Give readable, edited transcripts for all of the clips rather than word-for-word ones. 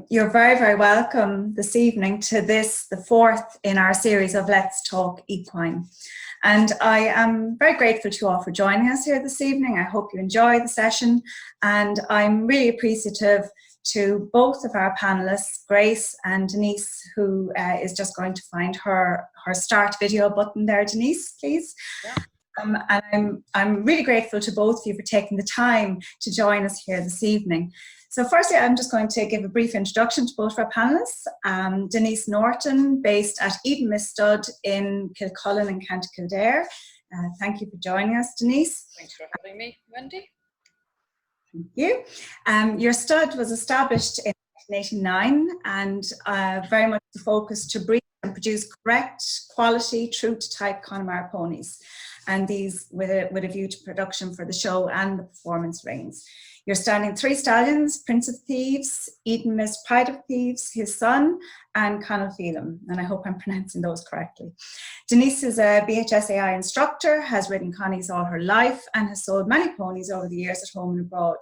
You're very, very welcome this evening to this, the fourth in our series of Let's Talk Equine. And I am very grateful to you all for joining us here this evening. I hope you enjoy the session, and I'm really appreciative to both of our panelists, Grace and Denise, who is just going to find her start video button there. Denise, please. Yeah. And I'm really grateful to both of you for taking the time to join us here this evening. So firstly, I'm just going to give a brief introduction to both of our panellists. Denise Norton, based at Edenmist Stud in Kilcullen in County Kildare. Thank you for joining us, Denise. Thanks for having me, Wendy. Thank you. Your stud was established in 1989 and very much focused to breed and produce correct, quality, true-to-type Connemara ponies, and these with a view to production for the show and the performance reins. You're standing 3 stallions: Prince of Thieves, Edenmist, Pride of Thieves, his son, and Connemara, and I hope I'm pronouncing those correctly. Denise is a BHSAI instructor, has ridden connies all her life, and has sold many ponies over the years at home and abroad.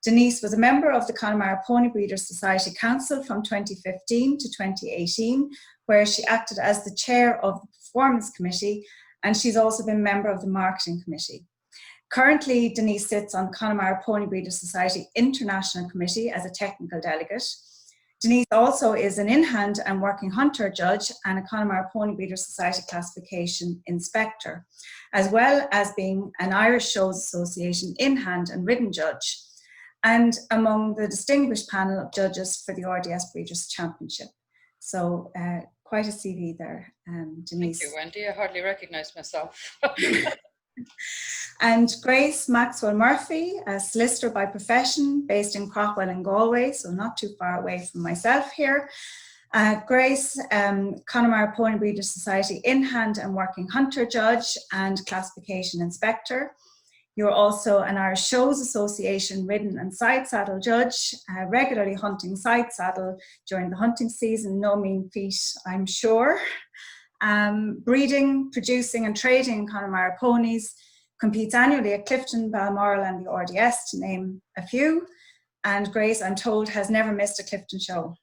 Denise was a member of the Connemara Pony Breeders Society Council from 2015 to 2018, where she acted as the chair of the Performance Committee, and she's also been a member of the Marketing Committee. Currently, Denise sits on the Connemara Pony Breeders Society International Committee as a technical delegate. Denise also is an in-hand and working hunter judge and a Connemara Pony Breeders Society classification inspector, as well as being an Irish Shows Association in-hand and ridden judge, and among the distinguished panel of judges for the RDS Breeders' Championship. So quite a CV there, Denise. Thank you, Wendy. I hardly recognise myself. And Grace Maxwell Murphy, a solicitor by profession, based in Crockwell in Galway, so not too far away from myself here. Grace, Connemara Pony Breeders Society in-hand and working hunter judge and classification inspector. You're also an Irish Shows Association ridden and side saddle judge, regularly hunting side saddle during the hunting season, no mean feat, I'm sure. Breeding, producing and trading Connemara ponies, competes annually at Clifton, Balmoral and the RDS, to name a few. And Grace, I'm told, has never missed a Clifton show.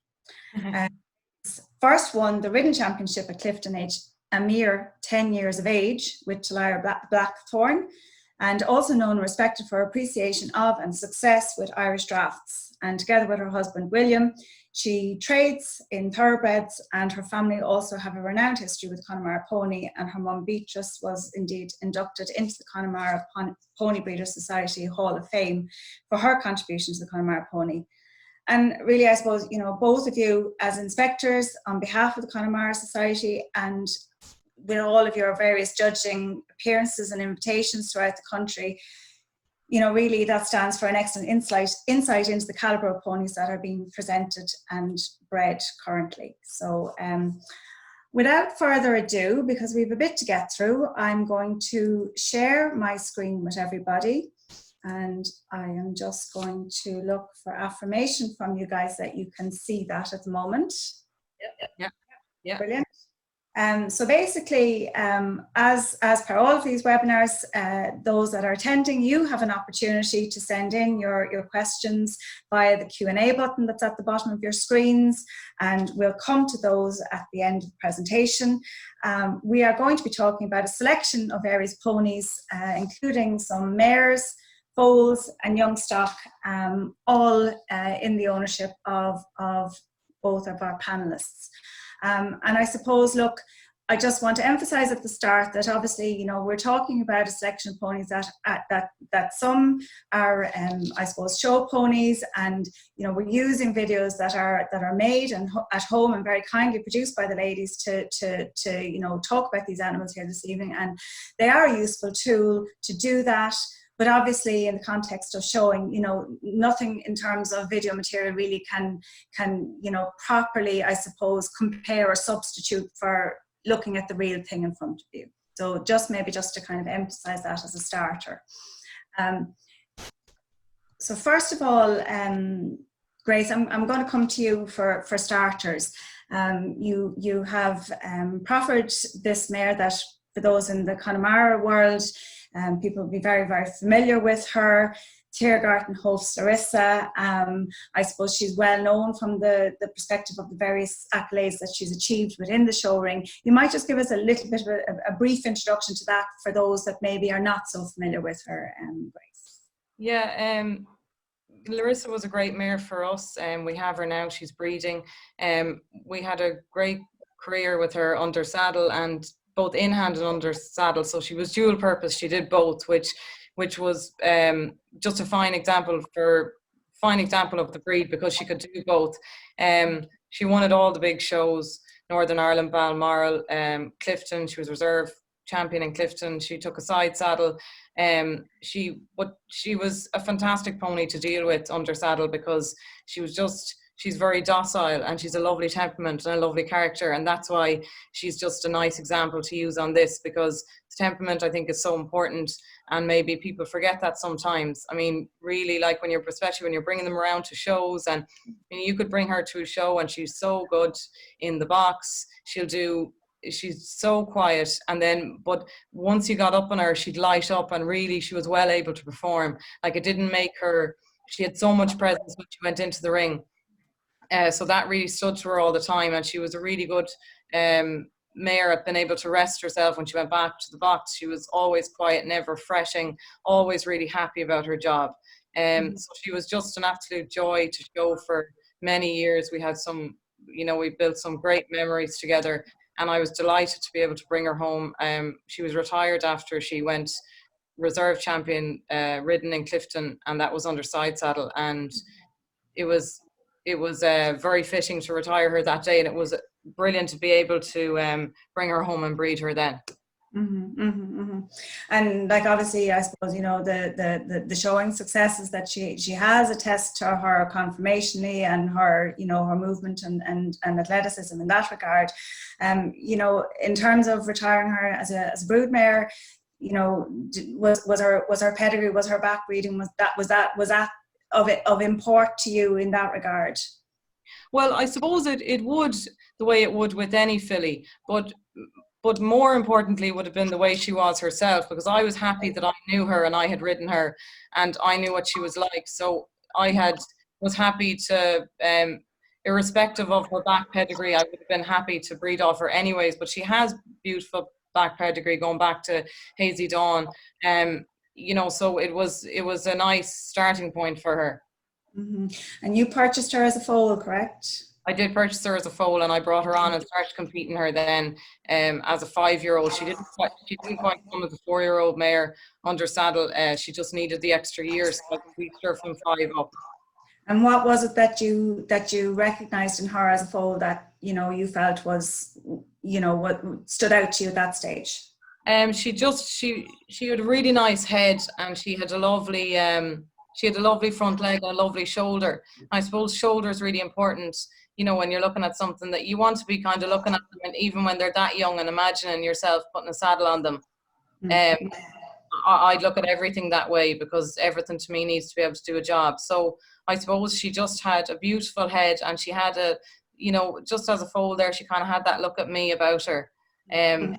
First won the ridden championship at Clifton aged a mere 10 years of age with Talara Blackthorn, and also known and respected for her appreciation of and success with Irish drafts. And together with her husband William, she trades in thoroughbreds, and her family also have a renowned history with Connemara Pony, and her mum Beatrice was indeed inducted into the Connemara Pony Breeders Society Hall of Fame for her contribution to the Connemara Pony. And really, I suppose, you know, both of you as inspectors on behalf of the Connemara Society, and with all of your various judging appearances and invitations throughout the country, you know, really that stands for an excellent insight into the calibre of ponies that are being presented and bred currently. So without further ado, because we have a bit to get through, I'm going to share my screen with everybody. And I am just going to look for affirmation from you guys that you can see that at the moment. Yeah. Brilliant. So basically, as per all of these webinars, those that are attending, you have an opportunity to send in your questions via the Q&A button that's at the bottom of your screens, and we'll come to those at the end of the presentation. We are going to be talking about a selection of various ponies, including some mares, foals and young stock, all in the ownership of both of our panelists. And I suppose, look, I just want to emphasize at the start that obviously, you know, we're talking about a selection of ponies that some are, I suppose, show ponies, and, you know, we're using videos that are made and at home and very kindly produced by the ladies to you know, talk about these animals here this evening, and they are a useful tool to do that. But obviously, in the context of showing, you know, nothing in terms of video material really can you know, properly, I suppose, compare or substitute for looking at the real thing in front of you. So maybe just to kind of emphasize that as a starter. So first of all, Grace, I'm going to come to you for starters. You have proffered this mare that, for those in the Connemara world, people will be very, very familiar with her. Tiergarten host Larissa. I suppose she's well known from the perspective of the various accolades that she's achieved within the show ring. You might just give us a little bit of a brief introduction to that for those that maybe are not so familiar with her, Grace. Yeah, Larissa was a great mare for us, and we have her now. She's breeding. We had a great career with her under saddle, and both in hand and under saddle. So she was dual purpose. She did both, which was just a fine example of the breed, because she could do both. She won at all the big shows: Northern Ireland, Balmoral, Clifton. She was reserve champion in Clifton. She took a side saddle. She was a fantastic pony to deal with under saddle, because she's very docile, and she's a lovely temperament and a lovely character, and that's why she's just a nice example to use on this, because temperament, I think, is so important, and maybe people forget that sometimes. I mean, really, like especially when you're bringing them around to shows, and you could bring her to a show and she's so good in the box. She's so quiet, but once you got up on her, she'd light up, and really she was well able to perform. Like, it didn't make her, she had so much presence when she went into the ring. So that really stood to her all the time, and she was a really good mare at being able to rest herself when she went back to the box. She was always quiet, never fretting, always really happy about her job. So she was just an absolute joy to show for many years. We had we built some great memories together, and I was delighted to be able to bring her home. She was retired after she went reserve champion ridden in Clifton, and that was under side saddle, and it was very fitting to retire her that day, and it was brilliant to be able to bring her home and breed her then. And like, obviously, I suppose, the showing successes that she has attest to her conformationally and her her movement and athleticism in that regard. In terms of retiring her as a broodmare, was her pedigree, was her back breeding, was that of import to you in that regard? Well, I suppose it would, the way it would with any filly, but more importantly would have been the way she was herself, because I was happy that I knew her and I had ridden her and I knew what she was like. So I was happy to, irrespective of her back pedigree, I would have been happy to breed off her anyways. But she has beautiful back pedigree going back to Hazy Dawn. So it was a nice starting point for her. And you purchased her as a foal, correct? I did purchase her as a foal, and I brought her on and started competing her then as a 5-year-old. She didn't quite come as a 4-year-old mare under saddle. She just needed the extra years, so I competed her from 5 up. And what was it that you recognised in her as a foal that you felt was what stood out to you at that stage? She had a really nice head, and she had a lovely front leg and a lovely shoulder. I suppose shoulder is really important, when you're looking at something, that you want to be kind of looking at them, and even when they're that young, and imagining yourself putting a saddle on them. I'd look at everything that way, because everything to me needs to be able to do a job. So I suppose she just had a beautiful head, and she had just as a foal there, she kind of had that look at me about her, and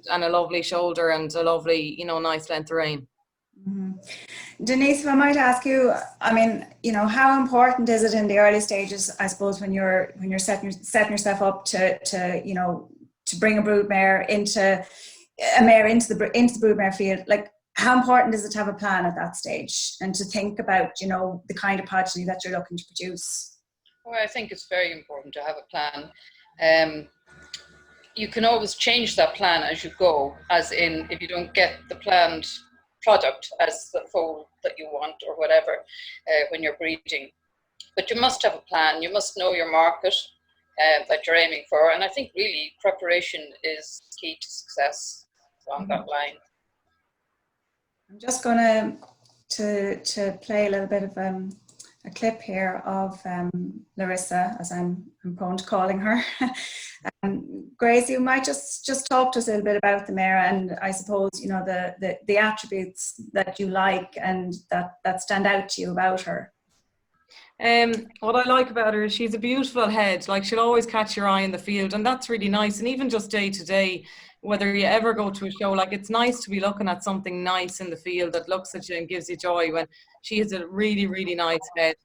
a lovely shoulder and a lovely, nice length of rein. Denise, if I might ask you, how important is it in the early stages, I suppose, when you're setting yourself up to bring a broodmare into the broodmare field? Like, how important is it to have a plan at that stage, and to think about the kind of progeny that you're looking to produce? Well, I think it's very important to have a plan. You can always change that plan as you go, as in, if you don't get the planned product as the foal that you want or whatever when you're breeding. But you must have a plan. You must know your market that you're aiming for. And I think really preparation is key to success along that line. I'm just going to play a little bit of a clip here of Larissa, as I'm prone to calling her. Grace, you might just talk to us a little bit about the mare, and I suppose the attributes that you like and that stand out to you about her. What I like about her is she's a beautiful head. Like, she'll always catch your eye in the field, and that's really nice. And even just day to day, whether you ever go to a show, like, it's nice to be looking at something nice in the field that looks at you and gives you joy. When She has a really, really nice head.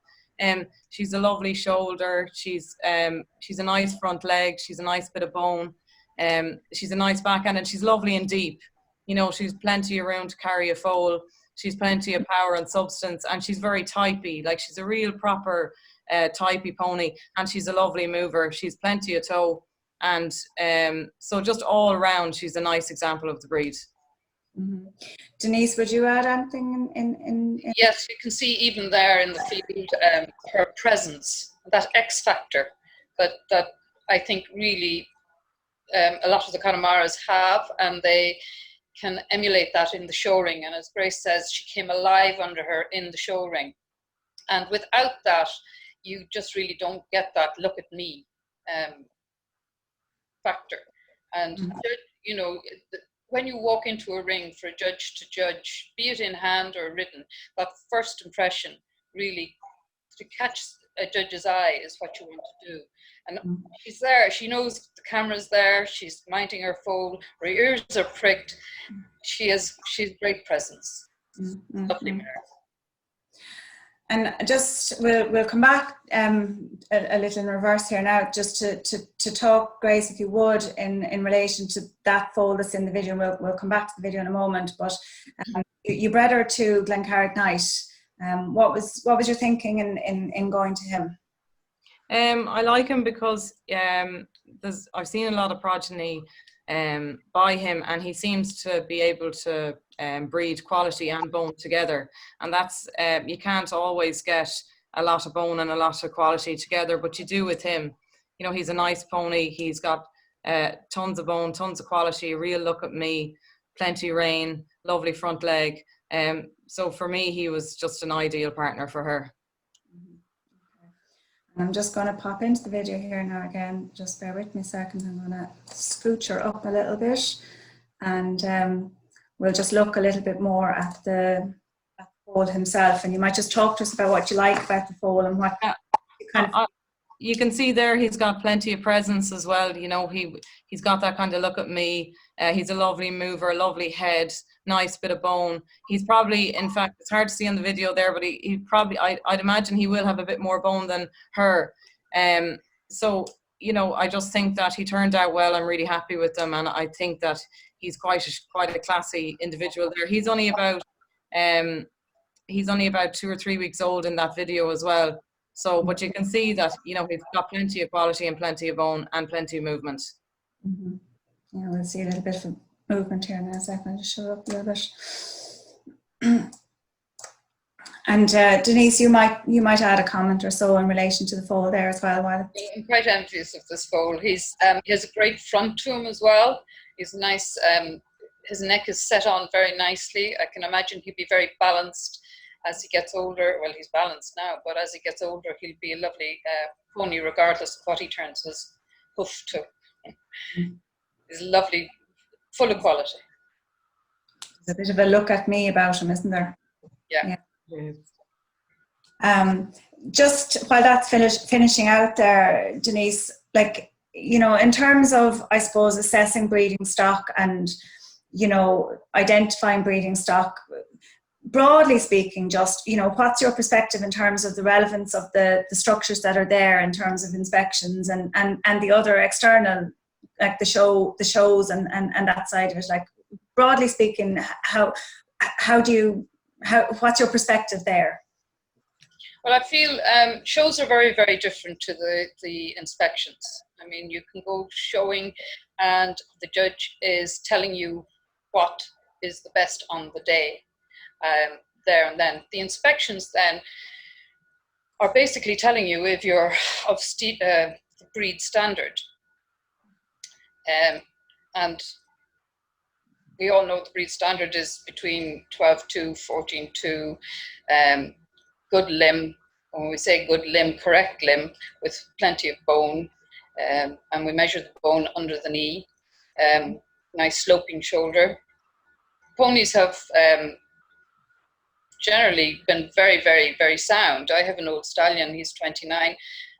She's a lovely shoulder. She's a nice front leg. She's a nice bit of bone. She's a nice backhand, and she's lovely and deep. You know, she's plenty of room to carry a foal. She's plenty of power and substance, and she's very typey. Like, she's a real proper typey pony, and she's a lovely mover. She's plenty of toe, and so just all around, she's a nice example of the breed. Mm-hmm. Denise, would you add anything in? Yes, you can see even there in the field her presence, that X factor that I think really a lot of the Connemara's have, and they can emulate that in the show ring. And as Grace says, she came alive under her in the show ring. And without that, you just really don't get that look at me factor. And, you know, when you walk into a ring for a judge to judge, be it in hand or written, that first impression really to catch a judge's eye is what you want to do. And she's there, she knows the camera's there, she's minding her foal, her ears are pricked, she's great presence. Lovely mare. And just we'll come back a little in reverse here now, just to talk, Grace, if you would, in relation to that foal that's in the video. We'll come back to the video in a moment. But you bred her to Glencarrick Knight. What was your thinking in going to him? I like him because I've seen a lot of progeny by him, and he seems to be able to breed quality and bone together, and that's you can't always get a lot of bone and a lot of quality together, but you do with him. You know, he's a nice pony, he's got tons of bone, tons of quality, a real look at me, plenty rein, lovely front leg, so for me he was just an ideal partner for her. I'm just going to pop into the video here now again. Just bear with me a second. I'm going to scooch her up a little bit, and we'll just look a little bit more at the foal himself. And you might just talk to us about what you like about the foal and what you can see there. He's got plenty of presence as well. You know, he's got that kind of look at me. He's a lovely mover, lovely head, nice bit of bone. He's probably, in fact, it's hard to see on the video there, but he probably, I'd imagine he will have a bit more bone than her. So, you know, I just think that he turned out well. I'm really happy with him, and I think that he's quite a classy individual there. He's only about 2 or 3 weeks old in that video as well. So, but you can see that, you know, he's got plenty of quality and plenty of bone and plenty of movement. Mm-hmm. Yeah, we'll see a little bit of movement here in a second. I'll just show up a little bit. And Denise, you might add a comment or so in relation to the foal there as well. I'm quite envious of this foal. He has a great front to him as well. He's nice. His neck is set on very nicely. I can imagine he'd be very balanced as he gets older. Well, he's balanced now, but as he gets older, he'll be a lovely pony regardless of what he turns his hoof to. He's lovely, full of quality. There's a bit of a look at me about him, isn't there? Yeah. Just while that's finishing out there, Denise, like, you know, in terms of, I suppose, assessing breeding stock and, you know, identifying breeding stock, broadly speaking, just, you know, what's your perspective in terms of the relevance of the structures that are there in terms of inspections and the other external, like the shows and that side of it? Like, broadly speaking, what's your perspective there? Well, I feel shows are very, very different to the inspections. I mean, you can go showing and the judge is telling you what is the best on the day. There and then. The inspections then are basically telling you if you're of the breed standard. And we all know the breed standard is between 12.2, 14.2, good limb. When we say good limb, correct limb with plenty of bone, and we measure the bone under the knee, nice sloping shoulder. Ponies have generally been very, very, very sound. I have an old stallion, he's 29.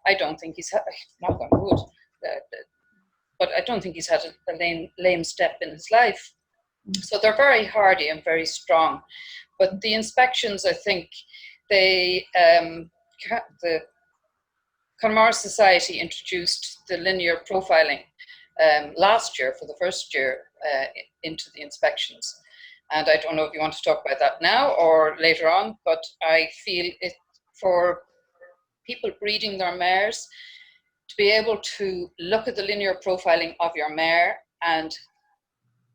I don't think he's had, knock on wood, but I don't think he's had a lame step in his life. So they're very hardy and very strong. But the inspections, I think, the Connemara Society introduced the linear profiling last year for the first year into the inspections. And I don't know if you want to talk about that now or later on, but I feel it for people breeding their mares to be able to look at the linear profiling of your mare and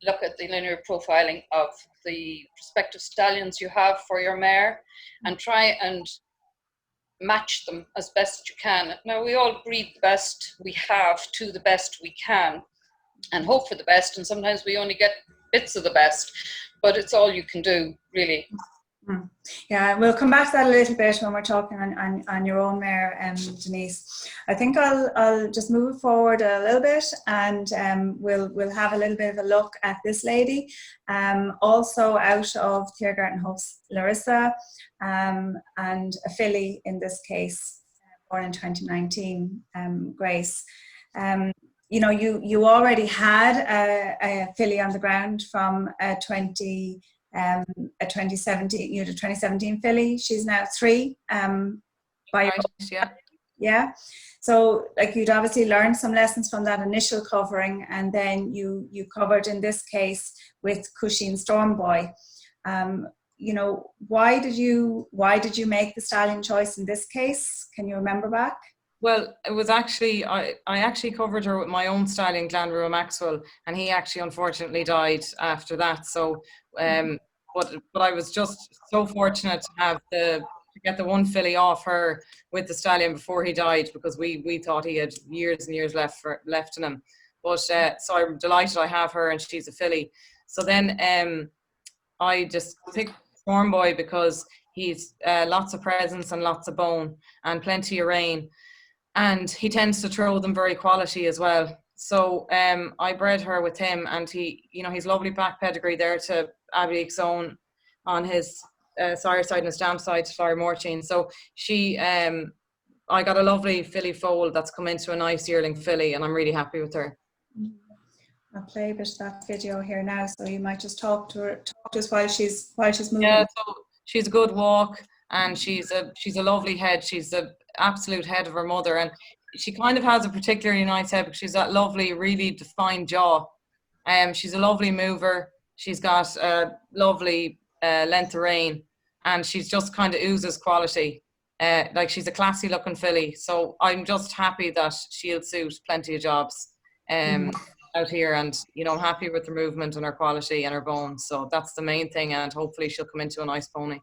look at the linear profiling of the prospective stallions you have for your mare and try and match them as best you can. Now, we all breed the best we have to the best we can and hope for the best, and sometimes we only get bits of the best, but it's all you can do, really. Yeah, we'll come back to that a little bit when we're talking on your own mare, Denise. I think I'll just move forward a little bit, and we'll have a little bit of a look at this lady, also out of Teagasc Larissa, and a filly in this case, born in 2019, Grace. You know, you already had a filly on the ground from 2017, the 2017 filly. She's now 3. Yeah. So, like, you'd obviously learned some lessons from that initial covering, and then you covered in this case with Cushing Storm Boy. You know, why did you make the stallion choice in this case? Can you remember back? Well, it was actually, I actually covered her with my own stallion, Gleann Rua Maxwell, and he actually unfortunately died after that. So, but I was just so fortunate to have to get the one filly off her with the stallion before he died, because we thought he had years and years left in him. But so I'm delighted I have her, and she's a filly. So then I just picked Storm Boy because he's lots of presence and lots of bone and plenty of rain. And he tends to throw them very quality as well. So I bred her with him, and he's lovely back pedigree there to Abiek's own on his sire side and his dam side to Flora Mortine. So she, I got a lovely filly foal that's come into a nice yearling filly, and I'm really happy with her. I'll play a bit of that video here now, so you might just talk to us while she's moving. Yeah, so she's a good walk, and she's a lovely head. She's the absolute head of her mother, and she kind of has a particularly nice head because she's that lovely, really defined jaw. She's a lovely mover. She's got a lovely length of rein, and she's just kind of oozes quality. Like, she's a classy looking filly. So I'm just happy that she'll suit plenty of jobs out here, and I'm happy with her movement and her quality and her bones. So that's the main thing, and hopefully she'll come into a nice pony.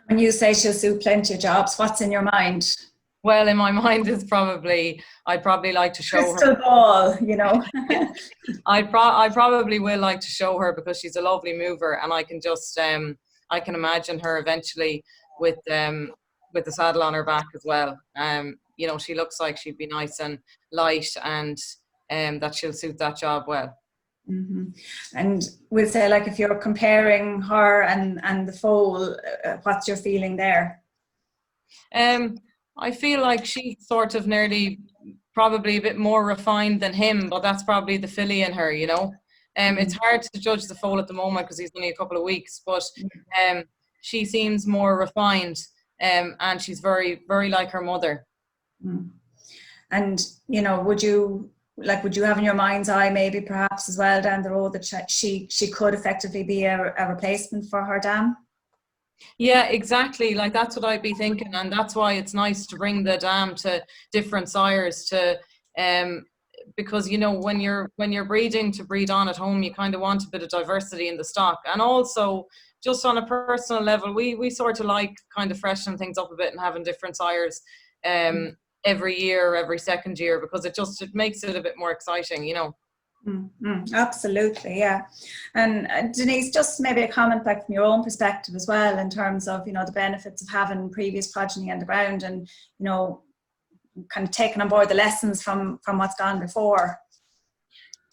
When you say she'll suit plenty of jobs, what's in your mind? Well, in my mind is I'd probably like to show crystal her. Ball, I probably will like to show her, because she's a lovely mover, and I can just I can imagine her eventually with the saddle on her back as well. She looks like she'd be nice and light, and that she'll suit that job well. Mm-hmm. And we'll say, like, if you're comparing her and the foal, what's your feeling there? I feel like she's sort of nearly probably a bit more refined than him, but that's probably the filly in her, It's hard to judge the foal at the moment because he's only a couple of weeks, but she seems more refined, and she's very, very like her mother. And, would you have in your mind's eye maybe perhaps as well down the road that she could effectively be a replacement for her dam? Yeah, exactly. Like, that's what I'd be thinking, and that's why it's nice to bring the dam to different sires because when you're breeding to breed on at home, you kind of want a bit of diversity in the stock. And also, just on a personal level, we sort of like kind of freshening things up a bit and having different sires every year, every second year, because it makes it a bit more exciting, Absolutely, yeah. And Denise, just maybe a comment back from your own perspective as well, in terms of the benefits of having previous progeny on the ground, and kind of taking on board the lessons from what's gone before.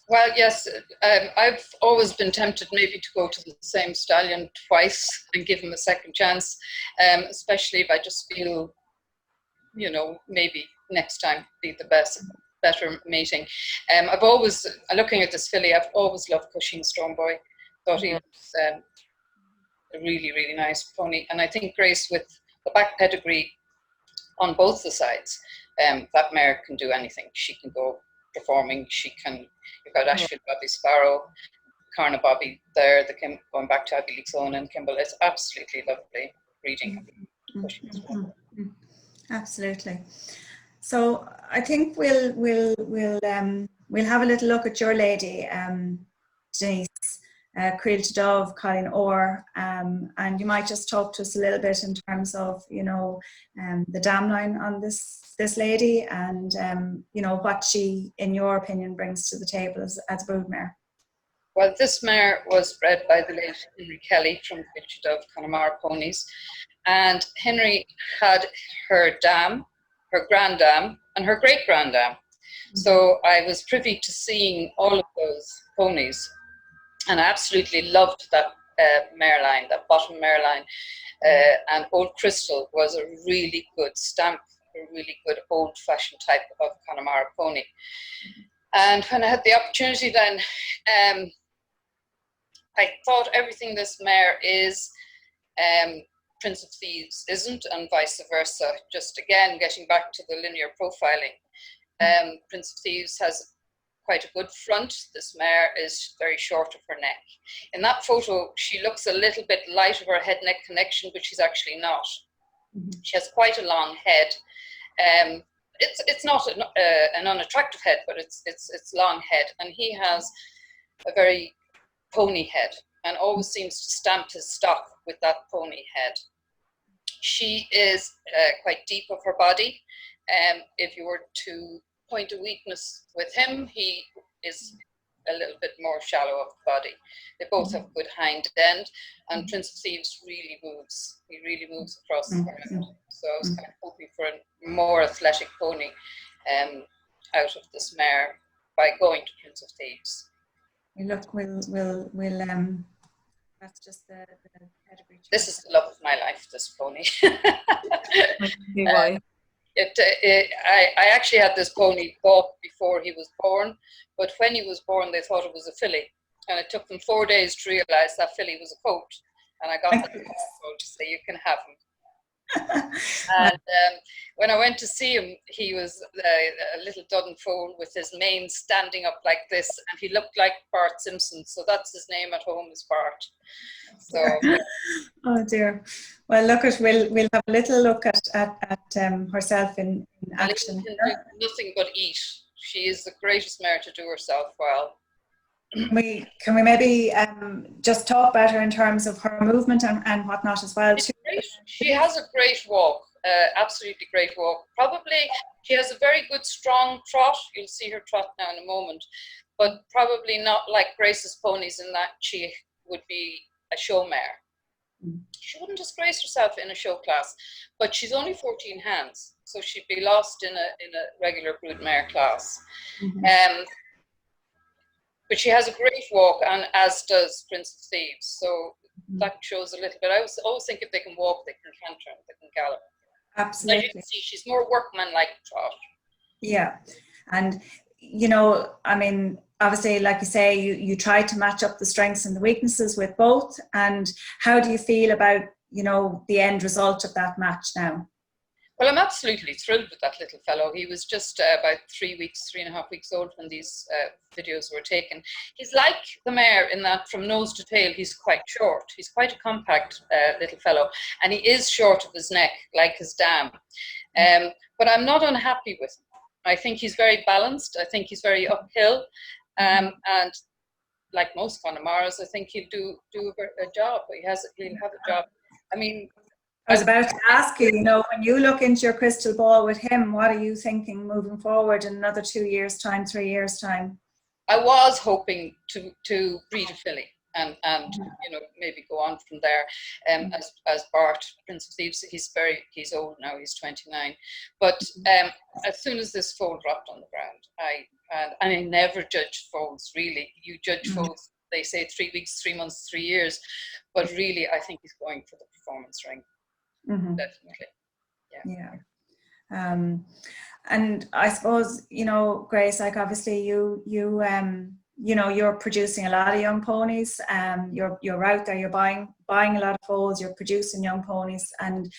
Well, yes, I've always been tempted maybe to go to the same stallion twice and give him a second chance, especially if I just feel maybe next time be the better mating. I've always, looking at this filly, I've always loved Cushing Storm Boy. Thought he was a really, really nice pony. And I think Grace with the back pedigree on both the sides, that mare can do anything. She can go performing. You've got Ashfield Bobby Sparrow, Carna Bobby there, going back to Abbey Leaksone and Kimball. It's absolutely lovely breeding. Absolutely. So I think we'll have a little look at your lady, Denise, Creel to Dove, Colleen Orr, and you might just talk to us a little bit in terms of, you know, the dam line on this lady, and you know, what she, in your opinion, brings to the table as a broodmare. Well, this mare was bred by the late Henry Kelly from Creel to Dove, Connemara Ponies, and Henry had her dam, her grand dam, and her great grand dam. So I was privy to seeing all of those ponies, and I absolutely loved that mare line, that bottom mare line. And Old Crystal was a really good stamp, a really good old-fashioned type of Connemara pony. And when I had the opportunity then, I thought everything this mare is, Prince of Thieves isn't, and vice versa. Just again, getting back to the linear profiling. Prince of Thieves has quite a good front. This mare is very short of her neck. In that photo, she looks a little bit light of her head-neck connection, but she's actually not. She has quite a long head. It's not an unattractive head, but it's long head, and he has a very pony head and always seems to stamp his stock with that pony head. She is quite deep of her body. If you were to point a weakness with him, he is a little bit more shallow of the body. They both have good hind end, and Prince of Thieves really moves. He really moves across the ground. So I was kind of hoping for a more athletic pony out of this mare by going to Prince of Thieves. Look, we'll that's just the pedigree. This is the love of my life, this pony. I actually had this pony bought before he was born, but when he was born, they thought it was a filly, and it took them 4 days to realize that filly was a colt, and I got the colt to say, you can have him. And when I went to see him, he was a little Dudden foal with his mane standing up like this, and he looked like Bart Simpson, so that's his name at home, is Bart. So oh dear. Well, look, we'll have a little look at herself in action. Can do nothing but eat. She is the greatest mare to do herself well. Can we maybe just talk about her in terms of her movement and whatnot as well? She has a great walk, absolutely great walk. Probably she has a very good strong trot. You'll see her trot now in a moment, but probably not like Grace's ponies in that she would be a show mare. She wouldn't disgrace herself in a show class, but she's only 14 hands, so she'd be lost in a regular broodmare class. But she has a great walk, and as does Prince of Thieves. So that shows a little bit. I always think if they can walk, they can canter, they can gallop. Absolutely. As you can see, she's more workman-like trot. Yeah, and you know, I mean, obviously, like you say, you try to match up the strengths and the weaknesses with both. And how do you feel about, you know, the end result of that match now? Well, I'm absolutely thrilled with that little fellow. He was just about 3.5 weeks old when these videos were taken. He's like the mare in that from nose to tail, he's quite short. He's quite a compact little fellow, and he is short of his neck, like his dam. But I'm not unhappy with him. I think he's very balanced. I think he's very uphill. And like most Connemaras, I think he'll do a job. He'll have a job. I mean, I was about to ask you, you know, when you look into your crystal ball with him, what are you thinking moving forward in another 2 years' time, 3 years' time? I was hoping to breed a filly and you know, maybe go on from there. As Bart, Prince of Thieves, he's old now, he's 29. But as soon as this foal dropped on the ground, I never judge foals, really. You judge foals, they say 3 weeks, 3 months, 3 years. But really, I think he's going for the performance ring. Definitely. Yeah. And I suppose, you know, Grace, like obviously you know, you're producing a lot of young ponies. You're out there, you're buying a lot of foals, you're producing young ponies, and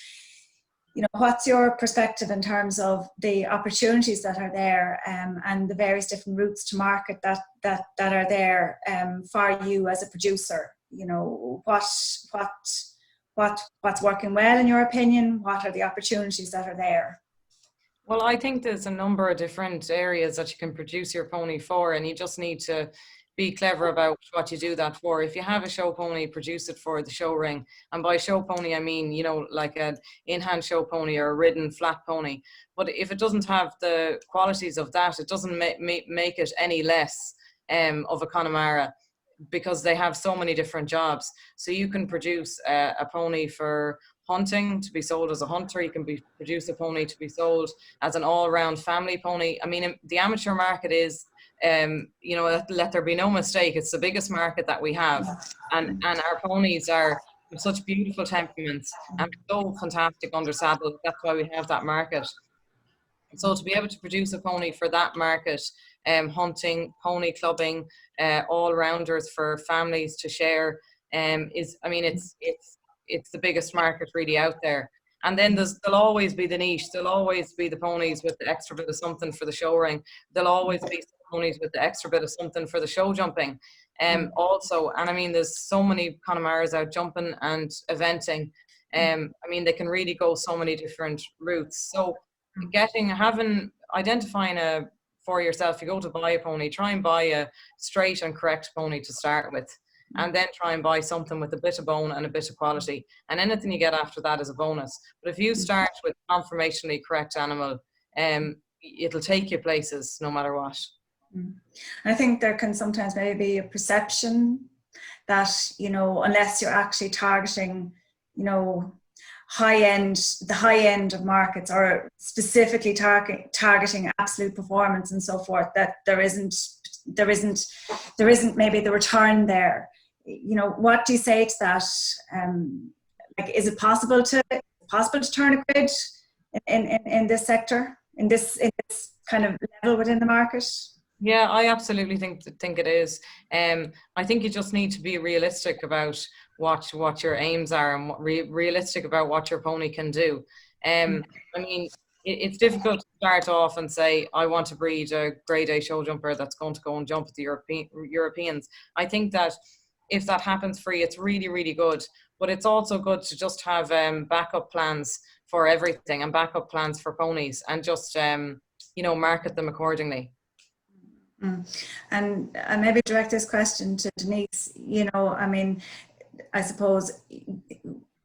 you know, what's your perspective in terms of the opportunities that are there, and the various different routes to market that are there for you as a producer? You know, what's working well in your opinion? What are the opportunities that are there? Well, I think there's a number of different areas that you can produce your pony for, and you just need to be clever about what you do that for. If you have a show pony, produce it for the show ring. And by show pony, I mean, you know, like an in-hand show pony or a ridden flat pony. But if it doesn't have the qualities of that, it doesn't make it any less of a Connemara, because they have so many different jobs. So you can produce a pony for hunting to be sold as a hunter. You can produce a pony to be sold as an all-round family pony. I mean, the amateur market is, you know, let there be no mistake, it's the biggest market that we have, and our ponies are such beautiful temperaments and so fantastic under saddle. That's why we have that market. So to be able to produce a pony for that market, hunting, pony clubbing, all-rounders for families to share, is, I mean, it's the biggest market really out there. And then there'll always be the niche. There'll always be the ponies with the extra bit of something for the show ring. There'll always be ponies with the extra bit of something for the show jumping. Also, and I mean, there's so many Connemara's out jumping and eventing. I mean, they can really go so many different routes. So identifying for yourself, you go to buy a pony, try and buy a straight and correct pony to start with, and then try and buy something with a bit of bone and a bit of quality, and anything you get after that is a bonus. But if you start with conformationally correct animal, it'll take you places no matter what. I think there can sometimes maybe be a perception that, you know, unless you're actually targeting, you know, the high end of markets, or specifically targeting absolute performance and so forth, that there isn't maybe the return there. You know, what do you say to that? Like, is it possible to turn a grid in this sector, in this kind of level within the market? Yeah, I absolutely think it is. I think you just need to be realistic about what your aims are, and realistic about what your pony can do. I mean, it's difficult to start off and say, I want to breed a grade A show jumper that's going to go and jump at the Europeans. I think that if that happens for you, it's really, really good. But it's also good to just have backup plans for everything, and backup plans for ponies, and just, you know, market them accordingly. And maybe direct this question to Denise. You know, I mean, I suppose,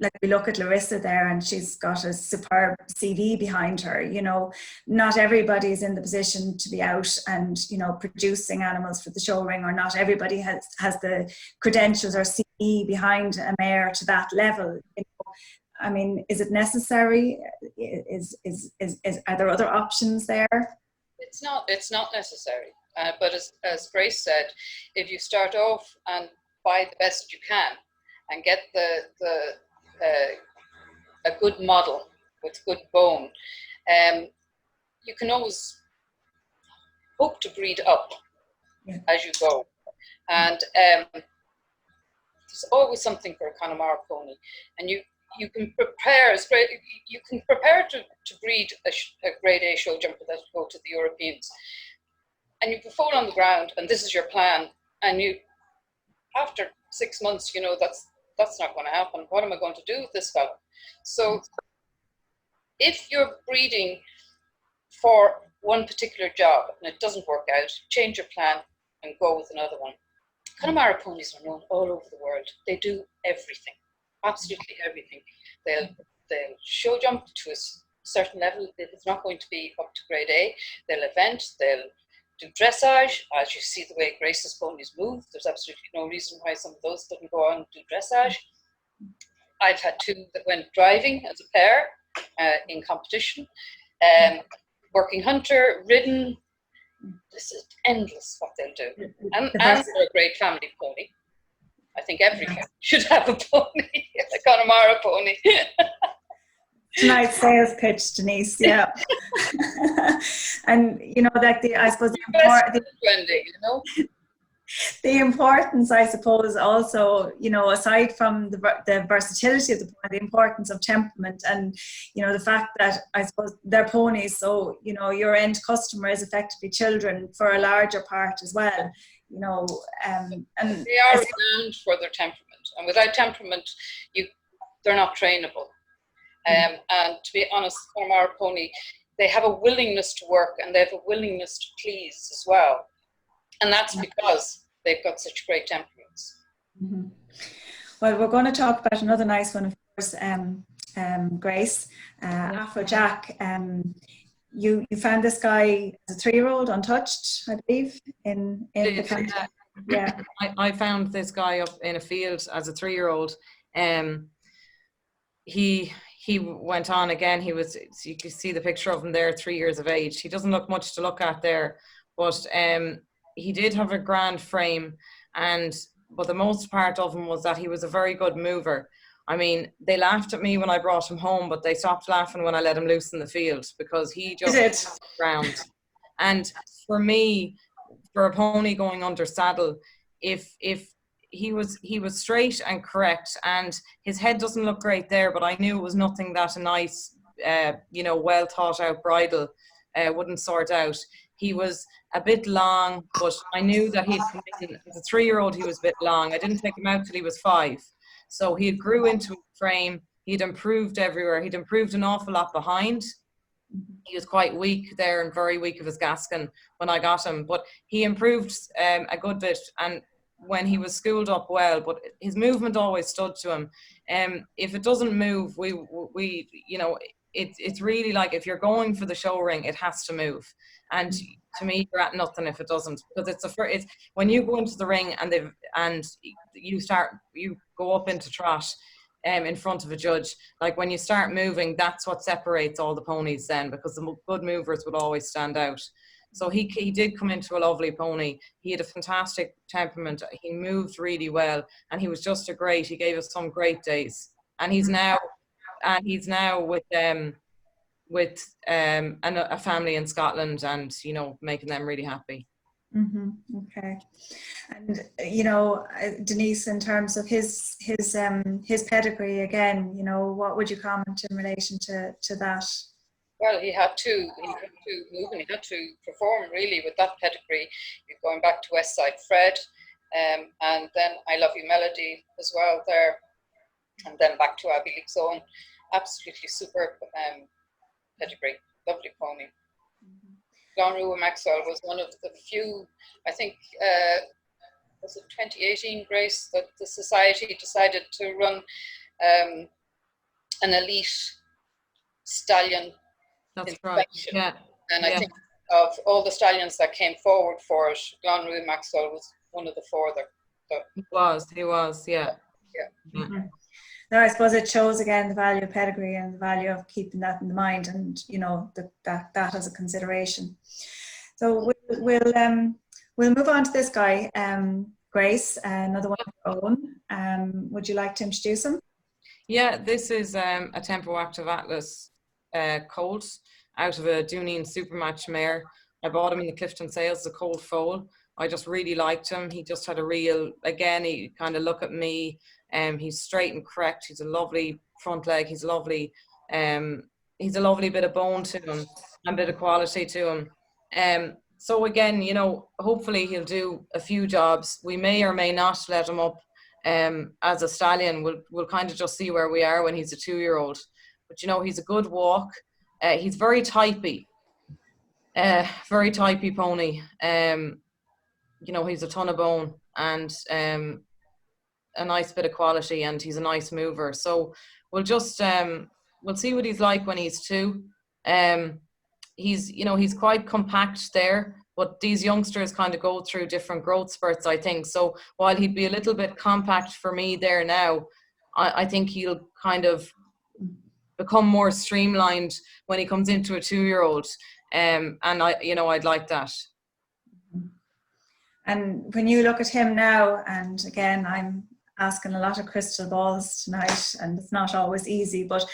like, we look at Larissa there, and she's got a superb CV behind her. You know, not everybody's in the position to be out and, you know, producing animals for the show ring, or not everybody has the credentials or CV behind a mare to that level. You know, I mean, is it necessary? Are there other options there? It's not necessary. But as Grace said, if you start off and buy the best you can, and get a good model with good bone, you can always hope to breed up as you go. And there's always something for a Connemara pony, and you can prepare. You can prepare to breed a grade A show jumper that will go to the Europeans. And you put foal on the ground, and this is your plan. And you, after 6 months, you know, that's not going to happen. What am I going to do with this fellow? So if you're breeding for one particular job and it doesn't work out, change your plan and go with another one. Connemara ponies are known all over the world. They do everything, absolutely everything. They'll show jump to a certain level. It's not going to be up to grade A. They'll event. They'll do dressage. As you see the way Grace's ponies move, there's absolutely no reason why some of those didn't go on and do dressage. I've had two that went driving as a pair in competition. Working hunter, ridden. This is endless what they'll do. And they're a great family pony. I think every family should have a pony, a Connemara pony. Tonight's sales pitch, Denise. Yeah. And you know, like I suppose the Wendy, you know. the importance, I suppose, also, you know, aside from the versatility of the pony, the importance of temperament, and, you know, the fact that, I suppose, they're ponies, so, you know, your end customer is effectively children for a larger part as well, you know. And they are renowned for their temperament, and without temperament, they're not trainable. And to be honest, Connemara Pony, they have a willingness to work, and they have a willingness to please as well. And that's because they've got such great temperaments. Mm-hmm. Well, we're going to talk about another nice one, of course, Grace, Afro-Jack. You found this guy as a 3-year-old, untouched, I believe, in the country. Yeah. I found this guy up in a field as a 3-year-old. He went on again. He was, you can see the picture of him there, 3 years of age. He doesn't look much to look at there, but he did have a grand frame, but the most part of him was that he was a very good mover. I mean, they laughed at me when I brought him home, but they stopped laughing when I let him loose in the field, because he just ground. And for me, for a pony going under saddle, if he was straight and correct, and his head doesn't look great there, but I knew it was nothing that a nice, you know, well thought out bridle wouldn't sort out. He was a bit long, but I knew that he'd come in as a 3-year-old. He was a bit long. I didn't take him out till he was 5, so he grew into a frame. He'd improved everywhere. He'd improved an awful lot behind. He was quite weak there and very weak of his gaskin when I got him, but he improved a good bit. And when he was schooled up well, but his movement always stood to him. If it doesn't move, we you know, it's really like, if you're going for the show ring, it has to move. And to me, you're at nothing if it doesn't, because it's when you go into the ring and you go up into trot in front of a judge, like when you start moving, that's what separates all the ponies then, because the good movers would always stand out. So he did come into a lovely pony. He had a fantastic temperament. He moved really well, and he was just he gave us some great days. And he's now with a family in Scotland, and, you know, making them really happy. Mm-hmm. Okay. And, you know, Denise, in terms of his pedigree, again, you know, what would you comment in relation to that? Well, he had to move, and he had to perform really with that pedigree. You're going back to West Side Fred, and then I Love You Melody as well there, and then back to Abbey League's Own. Absolutely superb pedigree, lovely pony. Gleann Rua Maxwell was one of the few, I think, was it 2018, Grace, that the society decided to run an elite stallion. That's right. Yeah. And I think of all the stallions that came forward for it, Gleann Rua Maxwell was one of the 4 there. So. He was, yeah. Mm-hmm. No, I suppose it shows again the value of pedigree and the value of keeping that in the mind, and, you know, that as a consideration. So we'll move on to this guy, Grace, another one of your own. Would you like to introduce him? Yeah, this is a Tempo Active Atlas colt out of a Dooneen Supermatch mare. I bought him in the Clifton sales, the colt foal. I just really liked him. He just had a real, again, he kind of look at me. He's straight and correct. He's a lovely front leg. He's a lovely bit of bone to him and a bit of quality to him. So again, you know, hopefully he'll do a few jobs. We may or may not let him up as a stallion. We'll kind of just see where we are when he's a 2-year-old. But, you know, he's a good walk. He's very typey pony. You know, he's a ton of bone and a nice bit of quality, and he's a nice mover. So we'll just we'll see what he's like when he's 2. He's quite compact there, but these youngsters kind of go through different growth spurts, I think. So while he'd be a little bit compact for me there now, I think he'll kind of become more streamlined when he comes into a 2-year-old. And I'd like that. And when you look at him now, and again, asking a lot of crystal balls tonight, and it's not always easy, but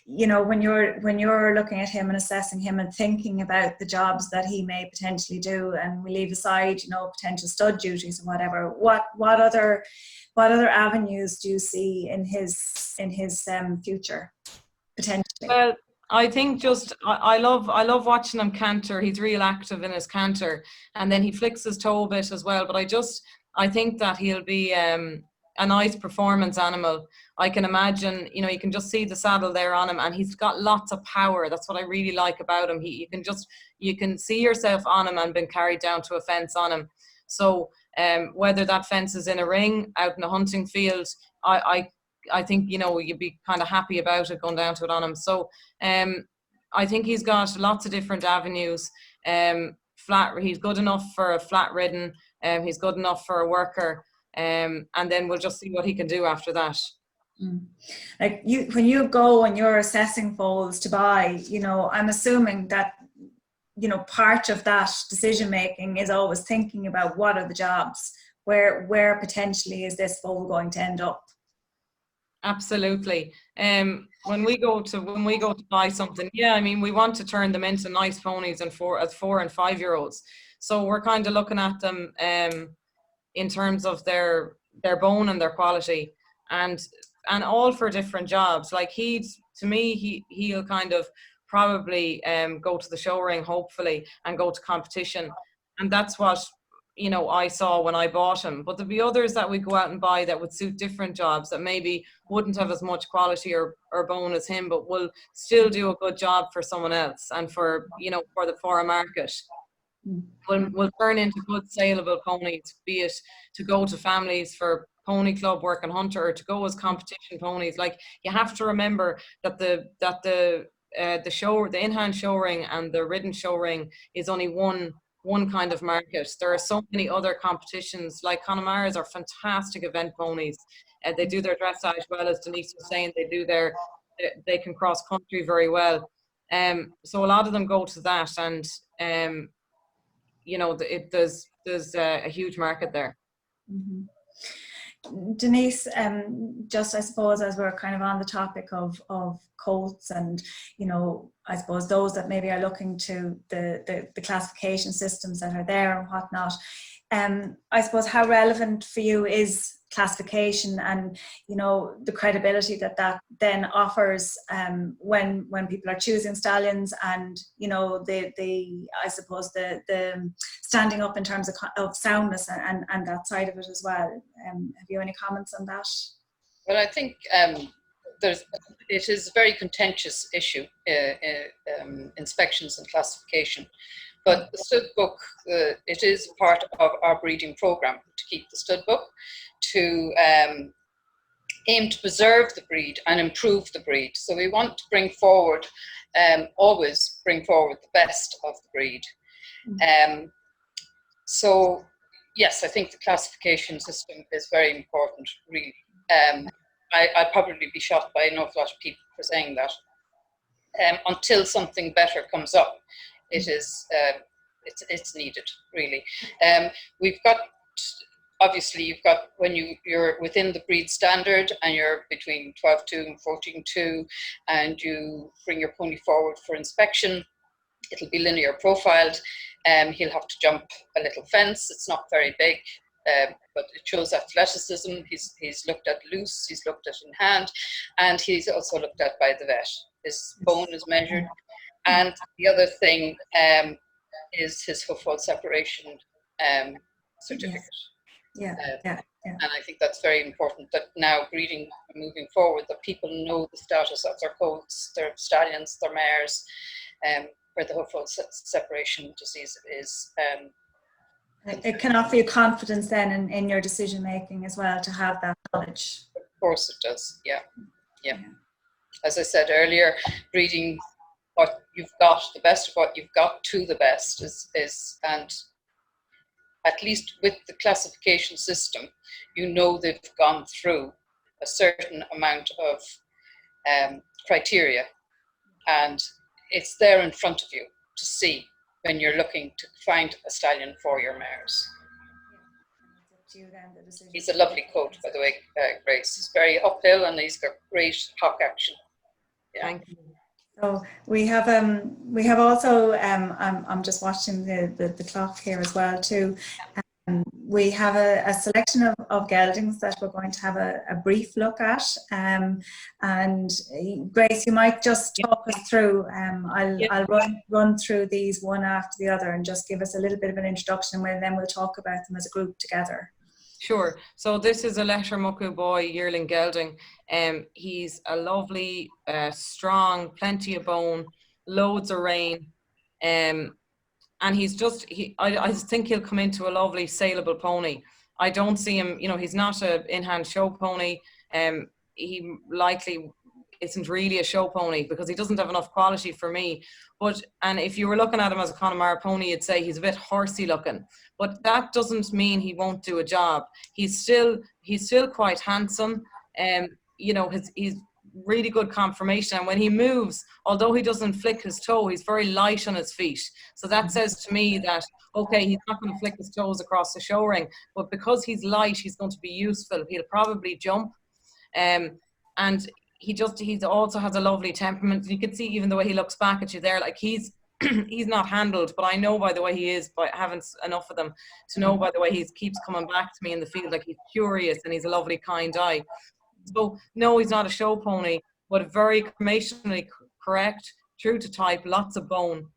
you know, when you're looking at him and assessing him and thinking about the jobs that he may potentially do, and we leave aside, you know, potential stud duties or whatever, what other avenues do you see in his future potentially? Well, I think just I love watching him canter. He's real active in his canter, and then he flicks his toe a bit as well. But I think that he'll be a nice performance animal. I can imagine, you know, you can just see the saddle there on him, and he's got lots of power. That's what I really like about him. You can see yourself on him and been carried down to a fence on him. So whether that fence is in a ring, out in a hunting field, I think, you know, you'd be kind of happy about it going down to it on him. So I think he's got lots of different avenues. He's good enough for a flat ridden. He's good enough for a worker. And then we'll just see what he can do after that. Like when you go and you're assessing foals to buy, you know, I'm assuming that, you know, part of that decision making is always thinking about what are the jobs, where potentially is this foal going to end up. Absolutely. When we go to buy something, yeah, I mean, we want to turn them into nice ponies and as 4 and 5 year olds. So we're kind of looking at them in terms of their bone and their quality, and all for different jobs. Like he'll kind of probably go to the show ring, hopefully, and go to competition, and that's what, you know, I saw when I bought him. But there'll be others that we go out and buy that would suit different jobs, that maybe wouldn't have as much quality or bone as him, but will still do a good job for someone else and for, you know, for a market. Will turn into good saleable ponies, be it to go to families for pony club work and hunter, or to go as competition ponies. Like, you have to remember that the in-hand show ring and the ridden show ring is only one kind of market. There are so many other competitions. Like Connemara's are fantastic event ponies. They do their dressage well, as Denise was saying. They can cross country very well. So a lot of them go to that, and you know, there's a huge market there. Mm-hmm. Denise, just I suppose as we're kind of on the topic of colts, and you know, I suppose those that maybe are looking to the classification systems that are there and whatnot, I suppose how relevant for you is classification, and you know, the credibility that then offers when people are choosing stallions, and you know, the I suppose the standing up in terms of soundness and that side of it as well. Have you any comments on that? Well, I think it is a very contentious issue, inspections and classification. But the stud book, it is part of our breeding program to keep the stud book, to aim to preserve the breed and improve the breed. So we want to bring forward, always bring forward the best of the breed. So yes, I think the classification system is very important, really. I'd probably be shocked by an awful lot of people for saying that. Until something better comes up, it's needed, really. We've got, obviously, you've got, when you're within the breed standard and you're between 12.2 and 14.2, and you bring your pony forward for inspection, it'll be linear profiled. He'll have to jump a little fence. It's not very big, but it shows athleticism. He's looked at loose, he's looked at in hand, and he's also looked at by the vet. His bone is measured. And the other thing is his hoof-fold separation certificate. Yeah. And I think that's very important, that now breeding moving forward, that people know the status of their colts, their stallions, their mares, where the hoof-fold separation disease is. It can offer you confidence then in your decision making as well, to have that knowledge. Of course it does, yeah. As I said earlier, breeding what you've got, the best of what you've got to the best is, and at least with the classification system, you know they've gone through a certain amount of criteria, and it's there in front of you to see when you're looking to find a stallion for your mares. to you then the decision. He's a lovely coat, by the way, Grace. He's very uphill and he's got great hock action. Yeah. Thank you. So we have also I'm just watching the clock here as well too. We have a selection of geldings that we're going to have a brief look at. And Grace, you might just talk us through. I'll run through these one after the other and just give us a little bit of an introduction, and then we'll talk about them as a group together. Sure. So this is a Letter Mucku boy yearling gelding. He's a lovely, strong, plenty of bone, loads of rain. And he's just, I think he'll come into a lovely saleable pony. I don't see him, you know, he's not an in-hand show pony. He likely isn't really a show pony because he doesn't have enough quality for me. And if you were looking at him as a Connemara pony, you'd say he's a bit horsey looking. But that doesn't mean he won't do a job. He's still quite handsome. You know, he's really good conformation, and when he moves, although he doesn't flick his toe, he's very light on his feet. So that says to me that, okay, he's not going to flick his toes across the show ring, but because he's light, he's going to be useful. He'll probably jump. And he also has a lovely temperament. You can see even the way he looks back at you there, like he's not handled, but I know by the way he is, by having enough of them, to know by the way he keeps coming back to me in the field, like he's curious and he's a lovely kind eye. So no, he's not a show pony, but very conformationally correct, true to type, lots of bone,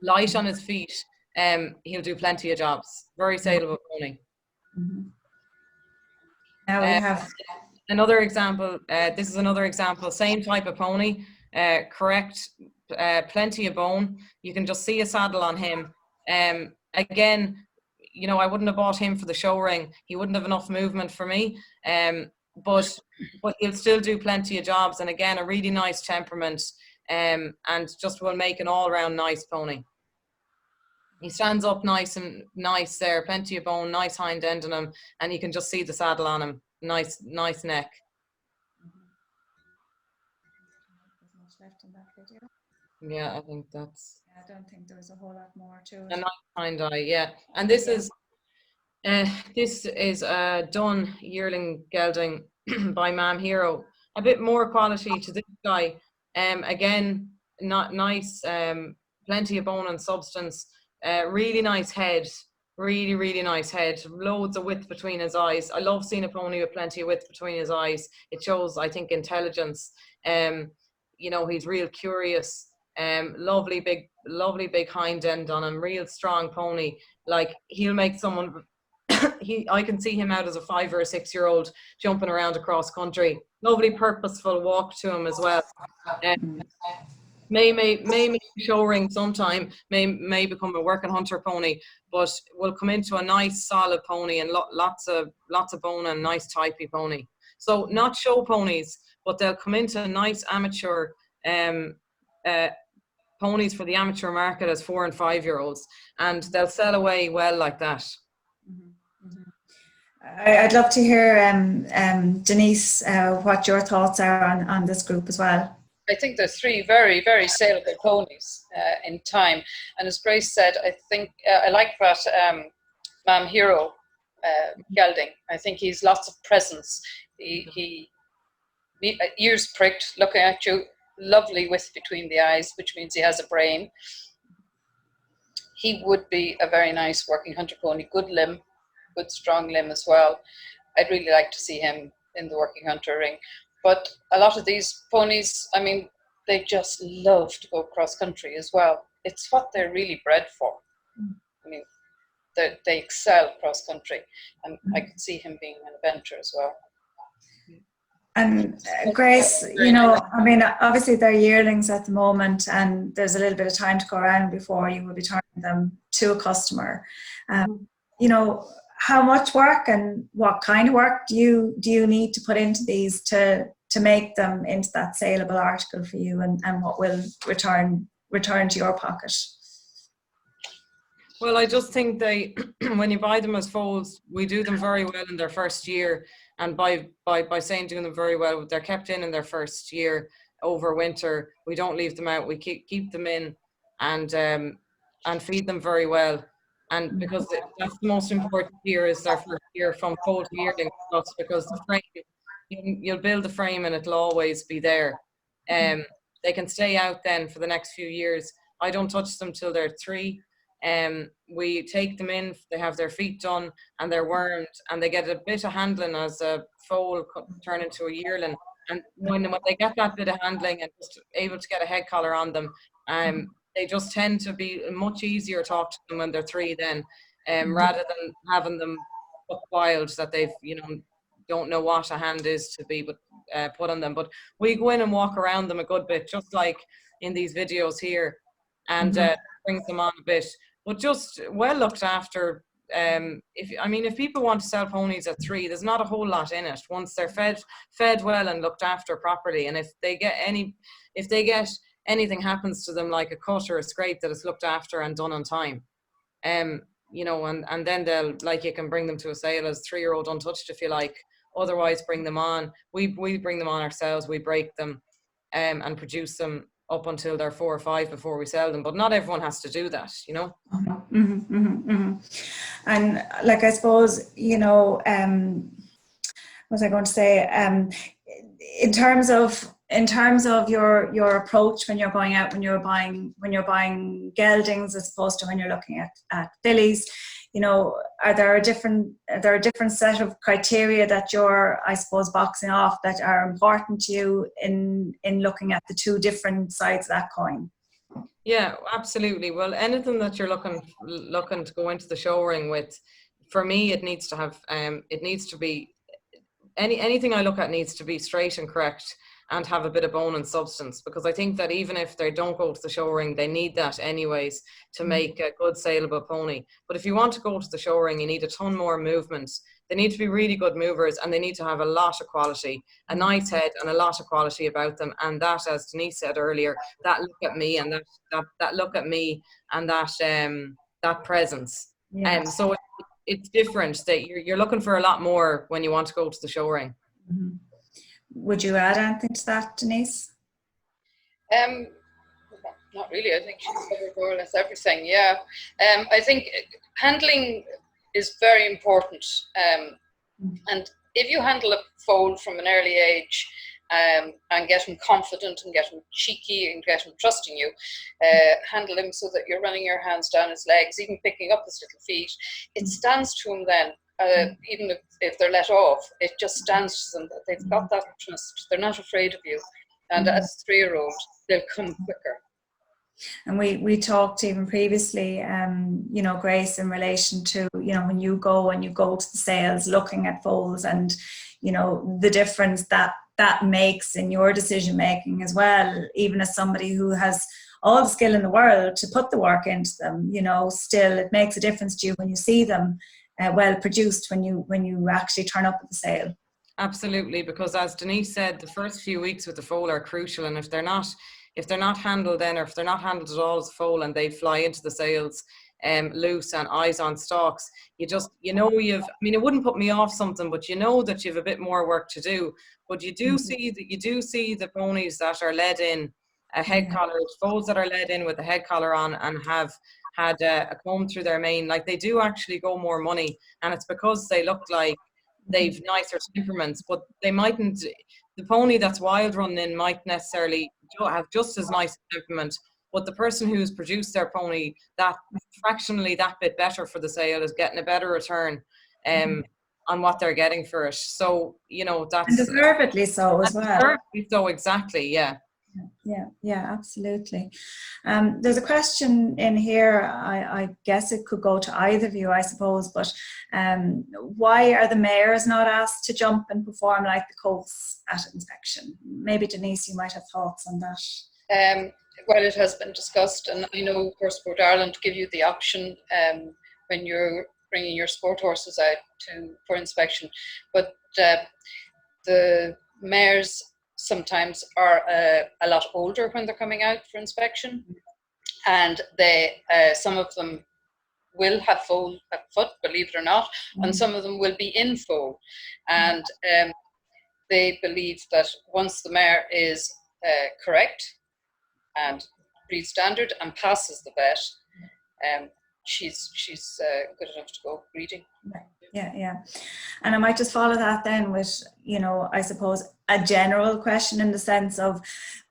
light on his feet. He'll do plenty of jobs. Very saleable pony. Mm-hmm. Now we have another example. This is another example. Same type of pony, correct, plenty of bone. You can just see a saddle on him. Again, you know, I wouldn't have bought him for the show ring. He wouldn't have enough movement for me. But he'll still do plenty of jobs, and again, a really nice temperament, and just will make an all-round nice pony. He stands up nice there, plenty of bone, nice hind end on him, and you can just see the saddle on him. Nice neck. There's much left in that video. Yeah, I think that's. I don't think there was a whole lot more to it. A nice hind eye, yeah. And this is a done yearling gelding by Mam Hero. A bit more quality to this guy. Again, not nice, plenty of bone and substance. Really nice head. Really nice head. Loads of width between his eyes. I love seeing a pony with plenty of width between his eyes. It shows, I think, intelligence. You know, he's real curious. Lovely big hind end on him. Real strong pony. Like, he'll make someone. I can see him out as a 5 or a 6 year old jumping around across country. Lovely purposeful walk to him as well. May make a show ring sometime. May become a working hunter pony, but will come into a nice solid pony and lots of bone and nice typey pony. So not show ponies, but they'll come into nice amateur ponies for the amateur market as 4 and 5 year olds, and they'll sell away well like that. I'd love to hear, Denise, what your thoughts are on this group as well. I think there's 3 very, very saleable ponies in time. And as Grace said, I think I like what Mam Hero gelding. I think he's lots of presence. He ears pricked, looking at you, lovely width between the eyes, which means he has a brain. He would be a very nice working hunter pony, good limb, good strong limb as well. I'd really like to see him in the working hunter ring. But a lot of these ponies, I mean, they just love to go cross country as well. It's what they're really bred for. I mean, they excel cross country, and I could see him being an adventure as well. And Grace, you know, I mean, obviously they're yearlings at the moment, and there's a little bit of time to go around before you will be turning them to a customer. You know, how much work and what kind of work do you need to put into these to make them into that saleable article for you, and what will return to your pocket? Well, I just think when you buy them as foals, we do them very well in their first year, and by saying doing them very well, they're kept in their first year over winter. We don't leave them out. We keep them in and feed them very well. And because that's the most important year, is their first year from foal to yearling, because the frame, you'll build the frame and it'll always be there. They can stay out then for the next few years. I don't touch them till they're 3. We take them in, they have their feet done and they're wormed, and they get a bit of handling as a foal turn into a yearling. And when they get that bit of handling and just able to get a head collar on them, they just tend to be much easier to talk to them when they're 3 then, rather than having them buck wild that they've, don't know what a hand is to be put on them. But we go in and walk around them a good bit, just like in these videos here, and bring them on a bit, but just well looked after. If people want to sell ponies at 3, there's not a whole lot in it once they're fed well and looked after properly. And if they get anything happens to them, like a cut or a scrape, that is looked after and done on time, and then they'll, like, you can bring them to a sale as 3-year-old untouched if you like. Otherwise, bring them on. We bring them on ourselves. We break them and produce them up until they're 4 or 5 before we sell them. But not everyone has to do that, And like, I suppose, what was I going to say? In terms of your approach when you're going out, when you're buying geldings as opposed to when you're looking at fillies, are there a different set of criteria that you're, I suppose, boxing off that are important to you in looking at the 2 different sides of that coin? Yeah, absolutely. Well, anything that you're looking to go into the show ring with, for me, it needs to have anything I look at needs to be straight and correct and have a bit of bone and substance, because I think that even if they don't go to the show ring, they need that anyways to make a good saleable pony. But if you want to go to the show ring, you need a ton more movement. They need to be really good movers, and they need to have a lot of quality, a nice head and a lot of quality about them. And that, as Denise said earlier, that look at me and that look at me and that presence. Yes. So it's different. That you're looking for a lot more when you want to go to the show ring. Would you add anything to that, Denise? Not really. I think she covered more or less everything. Yeah. I think handling is very important. And if you handle a foal from an early age and get him confident and get him cheeky and get him trusting you, handle him so that you're running your hands down his legs, even picking up his little feet, it stands to him then. Even if they're let off, it just stands to them that they've got that trust. They're not afraid of you. And as a 3-year-old, they'll come quicker. And we talked even previously, Grace, in relation to, when you go to the sales looking at foals and, the difference that makes in your decision making as well, even as somebody who has all the skill in the world to put the work into them, still it makes a difference to you when you see them well produced when you actually turn up at the sale. Absolutely, because as Denise said, the first few weeks with the foal are crucial, and if they're not handled then, or if they're not handled at all as a foal and they fly into the sales loose and eyes on stalks, it wouldn't put me off something, but that you've a bit more work to do. But you do see the ponies that are led in a head collar, foals that are led in with a head collar on and have had a comb through their mane, like they do actually go more money, and it's because they look like they've nicer temperaments, but they mightn't. The pony that's wild running in might necessarily have just as nice a temperament, but the person who's produced their pony that fractionally that bit better for the sale is getting a better return on what they're getting for it. So that's, and deservedly so as well. Deservedly so, exactly, yeah. Yeah, absolutely. There's a question in here, I guess it could go to either of you, I suppose, but why are the mares not asked to jump and perform like the colts at inspection? Maybe Denise, you might have thoughts on that. Well, it has been discussed, and I know Horse Sport Ireland give you the option when you're bringing your sport horses out for inspection, but the mares sometimes are a lot older when they're coming out for inspection, and some of them will have foal at foot, believe it or not, and some of them will be in foal, and they believe that once the mare is correct and breed standard and passes the vet, she's good enough to go breeding. Yeah. And I might just follow that then with, you know, I suppose a general question in the sense of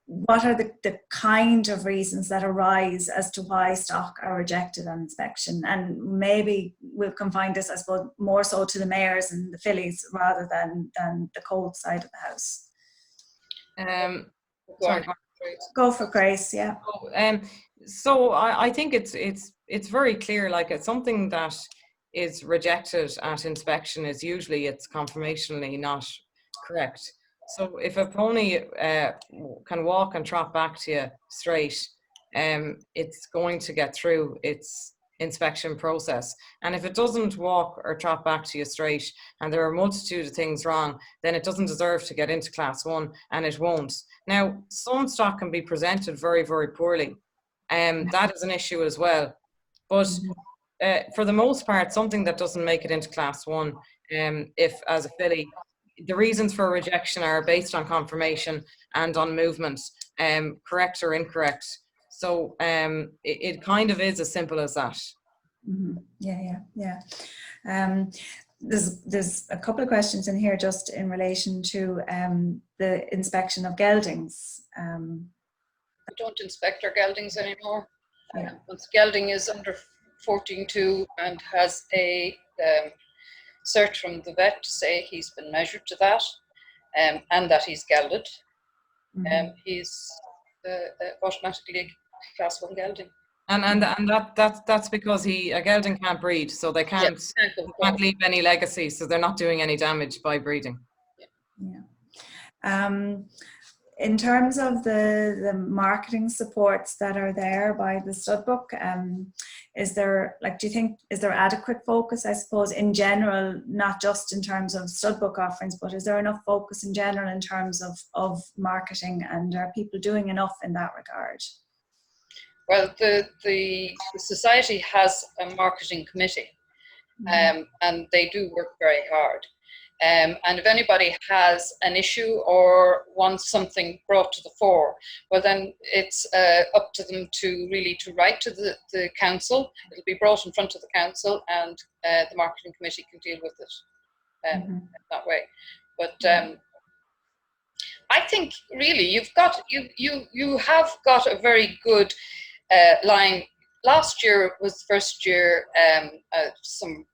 what are the kind of reasons that arise as to why stock are rejected on inspection? And maybe we'll confine this, I suppose, more so to the mares and the fillies rather than the colt side of the house. Sorry. Go for Grace, yeah. So I think it's very clear, like it's something that is rejected at inspection is usually it's conformationally not correct. So if a pony can walk and trot back to you straight, it's going to get through its inspection process. And if it doesn't walk or trot back to you straight and there are a multitude of things wrong, then it doesn't deserve to get into class 1, and it won't. Now, some stock can be presented very, very poorly. That is an issue as well. But for the most part, something that doesn't make it into class 1, if as a filly, the reasons for rejection are based on conformation and on movement, correct or incorrect. So it kind of is as simple as that. Yeah. There's a couple of questions in here just in relation to the inspection of geldings. We don't inspect our geldings anymore. Yeah. Once gelding is under 14.2 and has a cert from the vet to say he's been measured to that, and that he's gelded, he's automatically a class 1 gelding. And that's because a gelding can't breed, so they can't leave any legacy, so they're not doing any damage by breeding. In terms of the marketing supports that are there by the stud book, is there, like, do you think, is there adequate focus, I suppose, in general, not just in terms of stud book offerings, but is there enough focus in general in terms of marketing, and are people doing enough in that regard? Well, the society has a marketing committee, and they do work very hard. And if anybody has an issue or wants something brought to the fore, well, then it's up to them to write to the council. It'll be brought in front of the council, and the marketing committee can deal with it that way. But I think really you have got a very good line. Last year was the first year some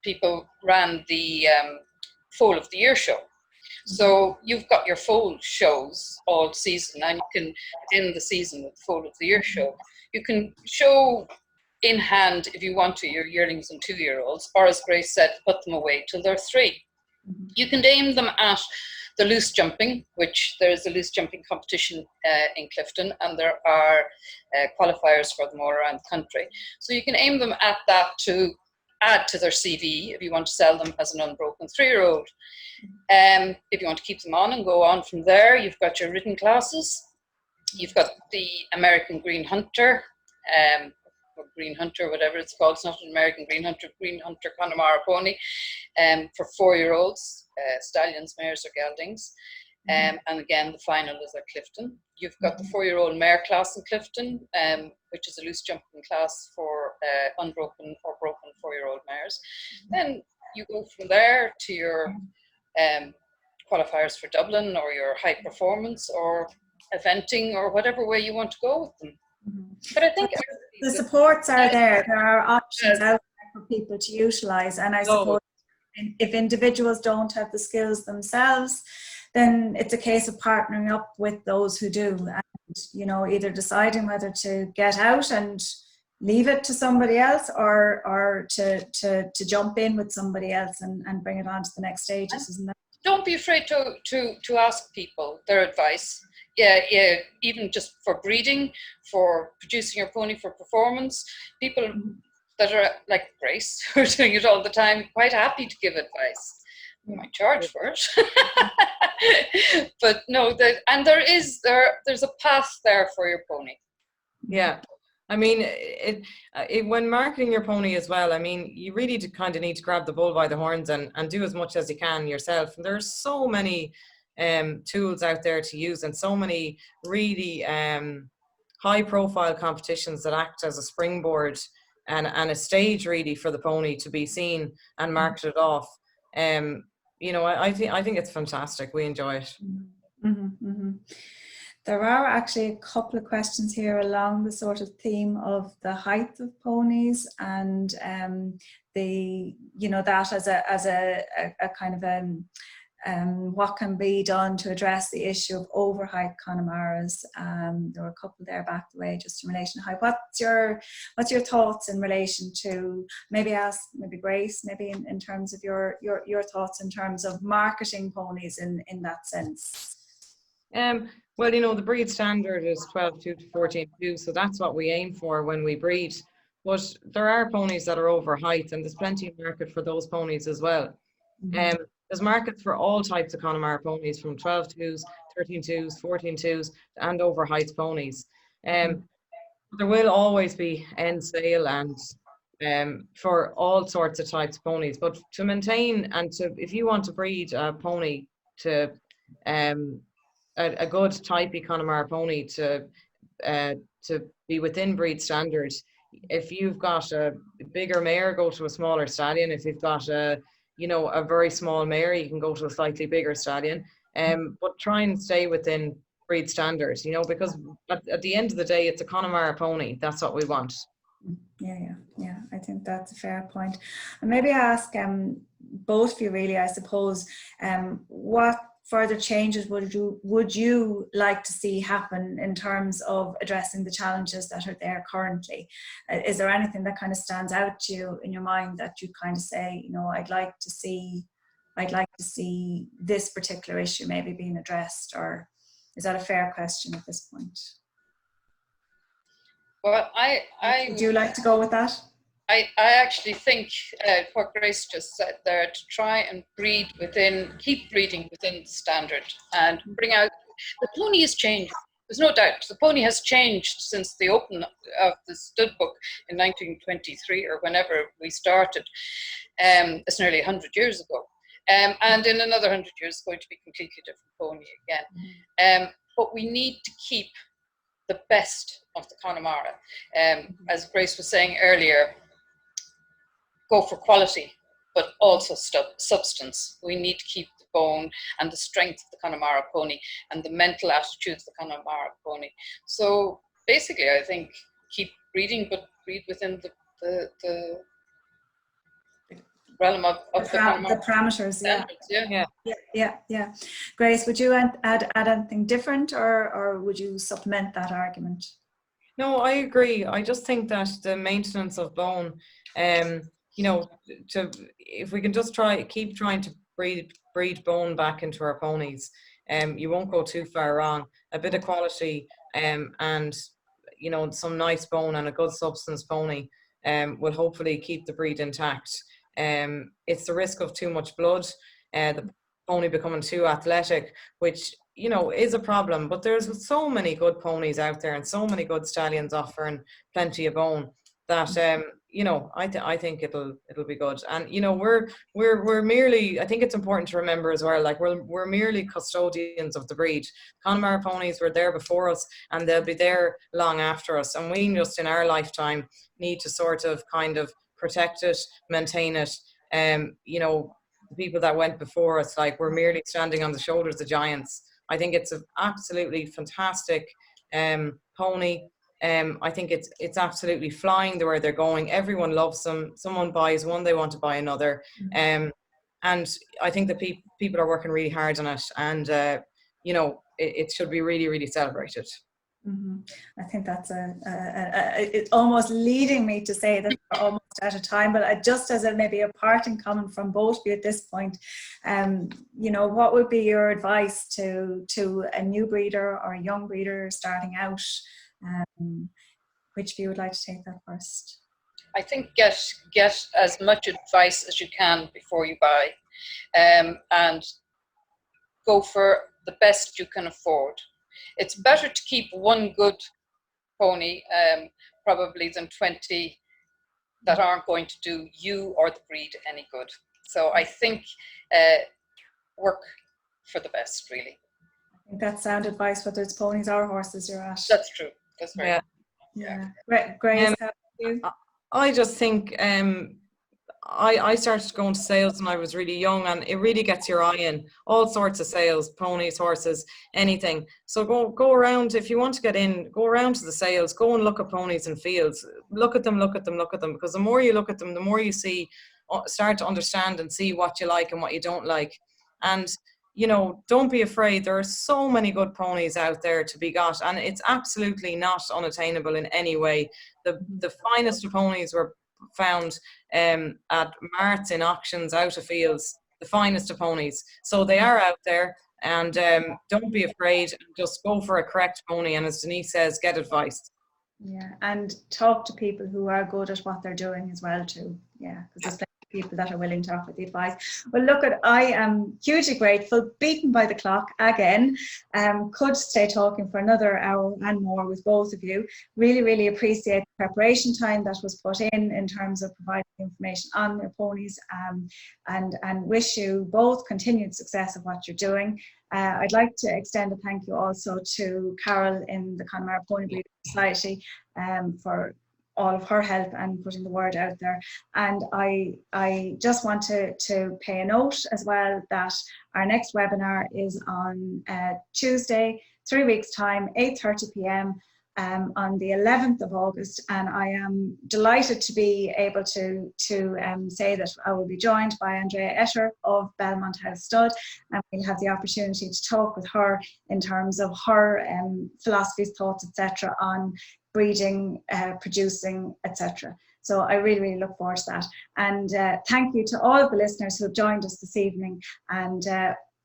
people ran the foal of the year show. So you've got your foal shows all season, and you can end the season with the foal of the year show. You can show in hand, if you want to, your yearlings and 2-year-olds, or as Grace said, put them away till they're 3. You can aim them at the loose jumping, which there's a loose jumping competition in Clifton, and there are qualifiers for them all around the country. So you can aim them at that to add to their CV if you want to sell them as an unbroken 3-year-old. If you want to keep them on and go on from there, you've got your ridden classes. You've got the American Green Hunter, or Green Hunter, whatever it's called. It's not an American Green Hunter Connemara Pony, for 4-year-olds, stallions, mares or geldings. And again, the final is at Clifton. You've got the 4-year-old mare class in Clifton, which is a loose jumping class for unbroken or broken 4-year-old mares. Then you go from there to your qualifiers for Dublin, or your high performance, or eventing, or whatever way you want to go with them. But I think the supports are there. There are options out there for people to utilise, and I suppose if individuals don't have the skills themselves, then it's a case of partnering up with those who do, and, you know, either deciding whether to get out and leave it to somebody else, or to jump in with somebody else and bring it on to the next stages, isn't that? Don't be afraid to ask people their advice. Yeah, even just for breeding, for producing your pony for performance, people that are like Grace, who are doing it all the time, quite happy to give advice. You might charge for it, but no, there's a path there for your pony. Yeah, I mean, when marketing your pony as well, I mean, you really kind of need to grab the bull by the horns and do as much as you can yourself. And there's so many tools out there to use, and so many really high-profile competitions that act as a springboard a stage really for the pony to be seen and marketed off. You know, I think it's fantastic. We enjoy it. There are actually a couple of questions here along the sort of theme of the height of ponies and the, you know, that as a kind of what can be done to address the issue of overheight Connemara's. There were a couple there back the way just in relation to height. What's your thoughts in relation to, maybe ask maybe Grace, maybe in terms of your thoughts in terms of marketing ponies in that sense? Well, you know, the breed standard is 12.2 to 14.2, so that's what we aim for when we breed. But there are ponies that are over height, and there's plenty of market for those ponies as well. There's markets for all types of Connemara ponies, from 12.2s, 13.2s, 14.2s, and over height ponies. There will always be end sale and for all sorts of types of ponies. But to maintain and to, if you want to breed a pony to a good typey Connemara pony to be within breed standards, if you've got a bigger mare, go to a smaller stallion. If you've got a very small mare, you can go to a slightly bigger stallion. But try and stay within breed standards, you know, because at the end of the day, it's a Connemara pony. That's what we want. Yeah. I think that's a fair point. And maybe ask both of you really, I suppose, what further changes would you like to see happen in terms of addressing the challenges that are there currently? Is there anything that kind of stands out to you in your mind that you kind of say, you know, I'd like to see this particular issue maybe being addressed? Or is that a fair question at this point? Well, would you like to go with that? I actually think what Grace just said there, to try and keep breeding within the standard and bring out, the pony has changed. There's no doubt. The pony has changed since the open of the stud book in 1923 or whenever we started. It's nearly 100 years ago. And in another 100 years, it's going to be a completely different pony again. But we need to keep the best of the Connemara. As Grace was saying earlier, go for quality, but also substance. We need to keep the bone and the strength of the Connemara pony and the mental attitude of the Connemara pony. So basically, I think keep breeding, but breed within the realm of the parameters. Yeah. Grace, would you add anything different, or would you supplement that argument? No, I agree. I just think that the maintenance of bone, you know, if we can just keep trying to breed bone back into our ponies, you won't go too far wrong. A bit of quality, and you know, some nice bone and a good substance pony, will hopefully keep the breed intact. It's the risk of too much blood, the pony becoming too athletic, which, you know, is a problem. But there's so many good ponies out there and so many good stallions offering plenty of bone that you know, I think it'll be good. And you know, we're merely, I think it's important to remember as well, like we're merely custodians of the breed. Connemara ponies were there before us and they'll be there long after us, and we just in our lifetime need to sort of kind of protect it, maintain it. You know, the people that went before us, like, we're merely standing on the shoulders of giants. I think it's an absolutely fantastic pony. I think it's absolutely flying the way they're going. Everyone loves them. Someone buys one, they want to buy another. And I think that people are working really hard on it, and you know, it should be really, really celebrated. I think that's it's almost leading me to say that we're almost out of time, but just as maybe a parting comment from both of you at this point, you know, what would be your advice to a new breeder or a young breeder starting out? Which of you would like to take that first? I think get as much advice as you can before you buy, and go for the best you can afford. It's better to keep one good pony probably than 20 that aren't going to do you or the breed any good. So I think work for the best, really. I think that's sound advice, whether it's ponies or horses you're at. That's true. That's right. Yeah. Great. How about you? I just think I started going to sales when I was really young, and it really gets your eye in all sorts of sales, ponies, horses, anything. So go around, if you want to get in, go around to the sales, go and look at ponies in fields, look at them, because the more you look at them, the more you see, start to understand and see what you like and what you don't like. And you know, don't be afraid. There are so many good ponies out there to be got, and it's absolutely not unattainable in any way. The finest of ponies were found at marts, in auctions, out of fields, the finest of ponies. So they are out there, and don't be afraid. Just go for a correct pony, and as Denise says, get advice. Yeah, and talk to people who are good at what they're doing as well too. Yeah, because there's plenty of people that are willing to offer the advice. Well, look, I am hugely grateful, beaten by the clock again. Could stay talking for another hour and more with both of you. Really, really appreciate the preparation time that was put in terms of providing information on your ponies, and wish you both continued success of what you're doing. I'd like to extend a thank you also to Carol in the Connemara Pony Breeding Society for all of her help and putting the word out there. And I just want to pay a note as well that our next webinar is on Tuesday, 3 weeks time, 8:30 p.m. On the 11th of August, and I am delighted to be able to say that I will be joined by Andrea Escher of Belmont House Stud, and we'll have the opportunity to talk with her in terms of her philosophies, thoughts, etc. on breeding, producing, etc. So I really, really look forward to that. And thank you to all of the listeners who have joined us this evening, and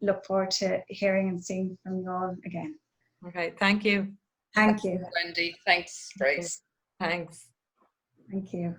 look forward to hearing and seeing from you all again. Okay, thank you. Thank you. Wendy, thanks, Grace. Thanks. Thank you.